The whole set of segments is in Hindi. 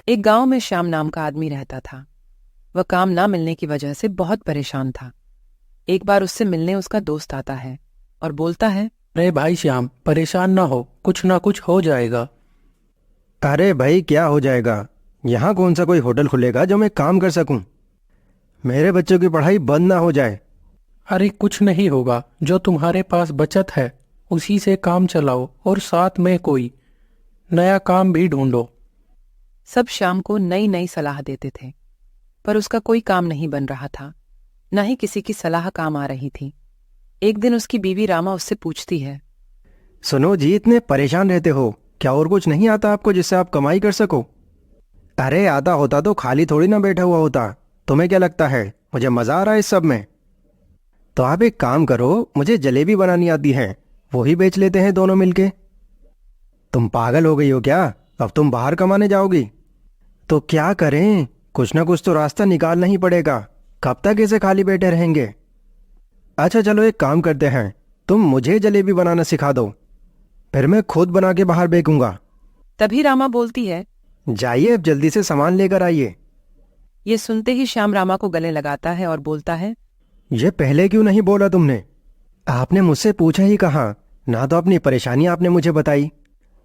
एक गांव में श्याम नाम का आदमी रहता था। वह काम ना मिलने की वजह से बहुत परेशान था। एक बार उससे मिलने उसका दोस्त आता है और बोलता है, अरे भाई श्याम, परेशान ना हो, कुछ ना कुछ हो जाएगा। अरे भाई, क्या हो जाएगा? यहाँ कौन सा कोई होटल खुलेगा जो मैं काम कर सकूं? मेरे बच्चों की पढ़ाई बंद ना हो जाए। अरे कुछ नहीं होगा, जो तुम्हारे पास बचत है उसी से काम चलाओ और साथ में कोई नया काम भी ढूंढो। सब श्याम को नई नई सलाह देते थे, पर उसका कोई काम नहीं बन रहा था, न ही किसी की सलाह काम आ रही थी। एक दिन उसकी बीवी रामा उससे पूछती है, सुनो जी, इतने परेशान रहते हो, क्या और कुछ नहीं आता आपको जिससे आप कमाई कर सको? अरे आता होता तो खाली थोड़ी ना बैठा हुआ होता। तुम्हें क्या लगता है मुझे मजा आ रहा है इस सब में? तो आप एक काम करो, मुझे जलेबी बनानी आती है, वही बेच लेते हैं दोनों मिलके। तुम पागल हो गई हो क्या? अब तुम बाहर कमाने जाओगी? तो क्या करें, कुछ ना कुछ तो रास्ता निकालना ही पड़ेगा। कब तक ऐसे खाली बैठे रहेंगे? अच्छा चलो, एक काम करते हैं, तुम मुझे जलेबी बनाना सिखा दो, फिर मैं खुद बना के बाहर बेचूंगा। तभी रामा बोलती है। जाइए, अब जल्दी से सामान लेकर आइए। ये सुनते ही श्याम रामा को गले लगाता है और बोलता है, ये पहले क्यों नहीं बोला तुमने? आपने मुझसे पूछा ही कहाँ, ना तो अपनी परेशानी आपने मुझे बताई।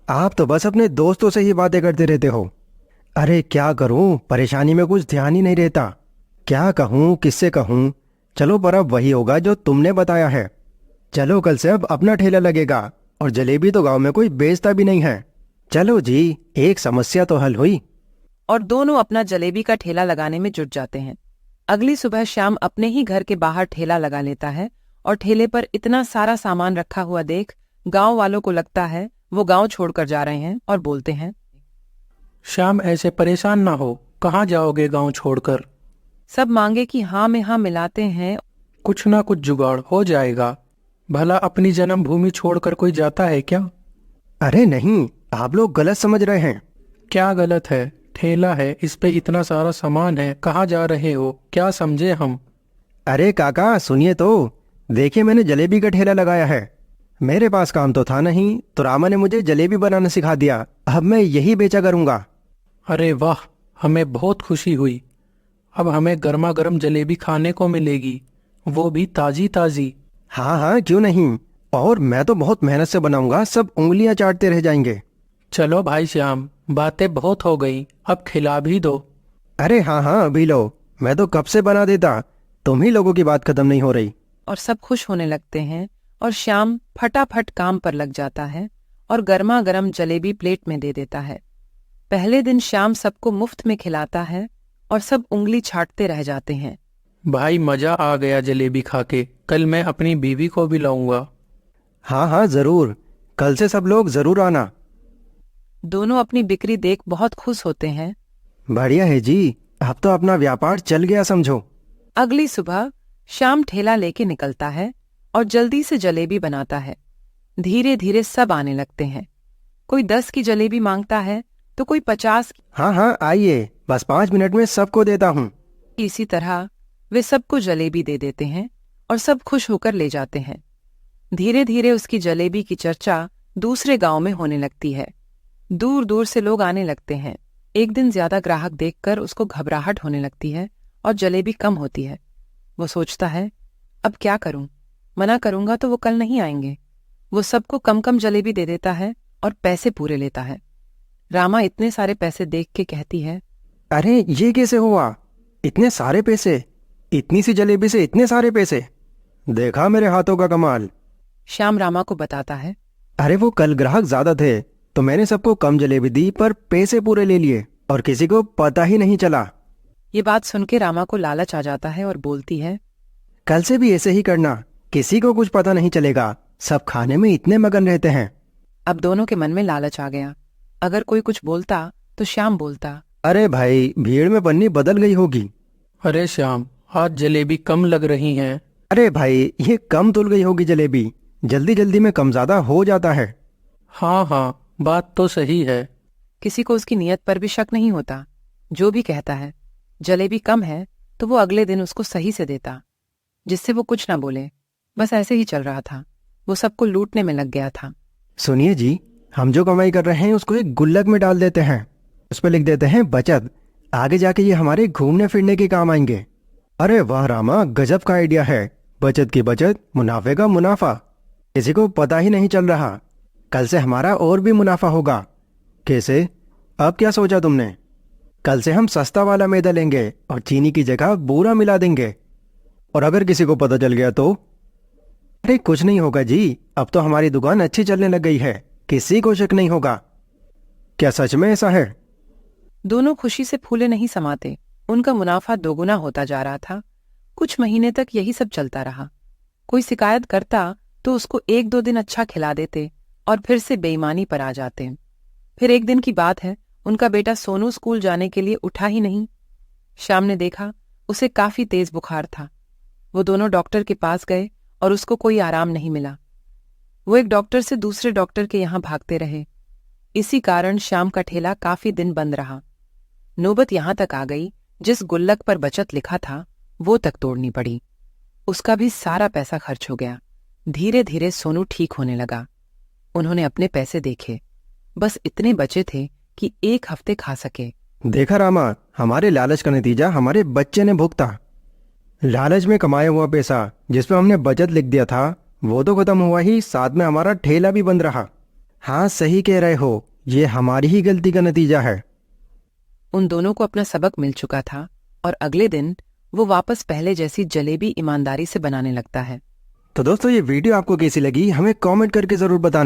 आप तो बस अपने दोस्तों से ही बातें करते रहते हो। अरे क्या करूं, परेशानी में कुछ ध्यान ही नहीं रहता। क्या कहूं, किससे कहूं? चलो, पर अब वही होगा जो तुमने बताया है। चलो, कल से अब अपना ठेला लगेगा, और जलेबी तो गांव में कोई बेचता भी नहीं है। चलो जी, एक समस्या तो हल हुई। और दोनों अपना जलेबी का ठेला लगाने में जुट जाते हैं। अगली सुबह श्याम अपने ही घर के बाहर ठेला लगा लेता है और ठेले पर इतना सारा सामान रखा हुआ देख गांव वालों को लगता है वो गांव छोड़कर जा रहे हैं और बोलते हैं, श्याम ऐसे परेशान ना हो, कहाँ जाओगे गांव छोड़कर? सब मांगे कि हाँ में हाँ मिलाते हैं। कुछ ना कुछ जुगाड़ हो जाएगा। भला अपनी जन्मभूमि छोड़कर कोई जाता है क्या? अरे नहीं, आप लोग गलत समझ रहे हैं। क्या गलत है? ठेला है, इस पे इतना सारा सामान है, कहाँ जा रहे हो, क्या समझे हम? अरे काका सुनिए तो, देखिए मैंने जलेबी का ठेला लगाया है। मेरे पास काम तो था नहीं, तो रामा ने मुझे जलेबी बनाना सिखा दिया। अब मैं यही बेचा करूंगा। अरे वाह, हमें बहुत खुशी हुई। अब हमें गर्मा गर्म जलेबी खाने को मिलेगी, वो भी ताजी ताजी। हाँ हाँ, क्यों नहीं। और मैं तो बहुत मेहनत से बनाऊंगा, सब उंगलियां चाटते रह जाएंगे। चलो भाई श्याम, बातें बहुत हो गई, अब खिला भी दो। अरे हाँ हाँ, अभी लो, मैं तो कब से बना देता, तुम ही लोगों की बात खत्म नहीं हो रही। और सब खुश होने लगते हैं और श्याम फटाफट काम पर लग जाता है और गर्मा गर्म जलेबी प्लेट में दे देता है। पहले दिन श्याम सबको मुफ्त में खिलाता है और सब उंगली छाटते रह जाते हैं। भाई मजा आ गया जलेबी खा के, कल मैं अपनी बीवी को भी लाऊंगा। हाँ हाँ जरूर, कल से सब लोग जरूर आना। दोनों अपनी बिक्री देख बहुत खुश होते हैं। बढ़िया है जी, अब तो अपना व्यापार चल गया समझो। अगली सुबह श्याम ठेला लेके निकलता है और जल्दी से जलेबी बनाता है। धीरे धीरे सब आने लगते हैं। कोई 10 की जलेबी मांगता है तो कोई 50 की। हाँ हाँ आइए, बस 5 मिनट में सबको देता हूँ। इसी तरह वे सबको जलेबी दे देते हैं और सब खुश होकर ले जाते हैं। धीरे धीरे उसकी जलेबी की चर्चा दूसरे गांव में होने लगती है। दूर दूर से लोग आने लगते हैं। एक दिन ज्यादा ग्राहक देखकर उसको घबराहट होने लगती है और जलेबी कम होती है। वो सोचता है, अब क्या करूं? मना करूंगा तो वो कल नहीं आएंगे। वो सबको कम कम जलेबी दे देता है और पैसे पूरे लेता है। रामा इतने सारे पैसे देख के कहती है, अरे ये कैसे हुआ? इतने सारे पैसे, इतनी सी जलेबी से इतने सारे पैसे? देखा मेरे हाथों का कमाल। श्याम रामा को बताता है, अरे वो कल ग्राहक ज्यादा थे तो मैंने सबको कम जलेबी दी, पर पैसे पूरे ले लिए और किसी को पता ही नहीं चला। ये बात सुन के रामा को लालच आ जाता है और बोलती है, कल से भी ऐसे ही करना, किसी को कुछ पता नहीं चलेगा, सब खाने में इतने मगन रहते हैं। अब दोनों के मन में लालच आ गया। अगर कोई कुछ बोलता तो श्याम बोलता, अरे भाई, भीड़ में पन्नी बदल गई होगी। अरे श्याम, आज जलेबी कम लग रही हैं। अरे भाई, ये कम तुल गई होगी जलेबी, जल्दी जल्दी में कम ज्यादा हो जाता है। हाँ हाँ, बात तो सही है। किसी को उसकी नीयत पर भी शक नहीं होता। जो भी कहता है जलेबी कम है तो वो अगले दिन उसको सही से देता, जिससे वो कुछ ना बोले। बस ऐसे ही चल रहा था। वो सबको लूटने में लग गया था। सुनिए जी, हम जो कमाई कर रहे हैं उसको एक गुल्लक में डाल देते हैं। उस पर लिख देते हैं बचत। आगे जाके ये हमारे घूमने फिरने के काम आएंगे। अरे वाह रामा, गजब का आइडिया है। बचत की बचत, मुनाफे का मुनाफा। किसी को पता ही नहीं चल रहा। कल से हमारा और भी मुनाफा होगा। कैसे? अब क्या सोचा तुमने? कल से हम सस्ता वाला मैदा लेंगे और चीनी की जगह बूरा मिला देंगे। और अगर किसी को पता चल गया तो? अरे कुछ नहीं होगा जी, अब तो हमारी दुकान अच्छी चलने लग गई है, किसी को शक नहीं होगा। क्या सच में ऐसा है? दोनों खुशी से फूले नहीं समाते। उनका मुनाफा दोगुना होता जा रहा था। कुछ महीने तक यही सब चलता रहा। कोई शिकायत करता तो उसको 1-2 दिन अच्छा खिला देते और फिर से बेईमानी पर आ जाते। फिर एक दिन की बात है, उनका बेटा सोनू स्कूल जाने के लिए उठा ही नहीं। श्याम ने देखा उसे काफी तेज बुखार था। वो दोनों डॉक्टर के पास गए और उसको कोई आराम नहीं मिला। वो एक डॉक्टर से दूसरे डॉक्टर के यहाँ भागते रहे। इसी कारण श्याम का ठेला काफी दिन बंद रहा। नौबत यहां तक आ गई, जिस गुल्लक पर बचत लिखा था वो तक तोड़नी पड़ी। उसका भी सारा पैसा खर्च हो गया। धीरे धीरे सोनू ठीक होने लगा। उन्होंने अपने पैसे देखे, बस इतने बचे थे कि 1 हफ्ते खा सके। देखा रामा, हमारे लालच का नतीजा हमारे बच्चे ने भुगता। लालच में कमाया हुआ पैसा जिस पे हमने बचत लिख दिया था वो तो खत्म हुआ ही, साथ में हमारा ठेला भी बंद रहा। हाँ सही कह रहे हो, ये हमारी ही गलती का नतीजा है। उन दोनों को अपना सबक मिल चुका था और अगले दिन वो वापस पहले जैसी जलेबी ईमानदारी से बनाने लगता है। तो दोस्तों, ये वीडियो आपको कैसी लगी हमें कमेंट करके जरूर बताना।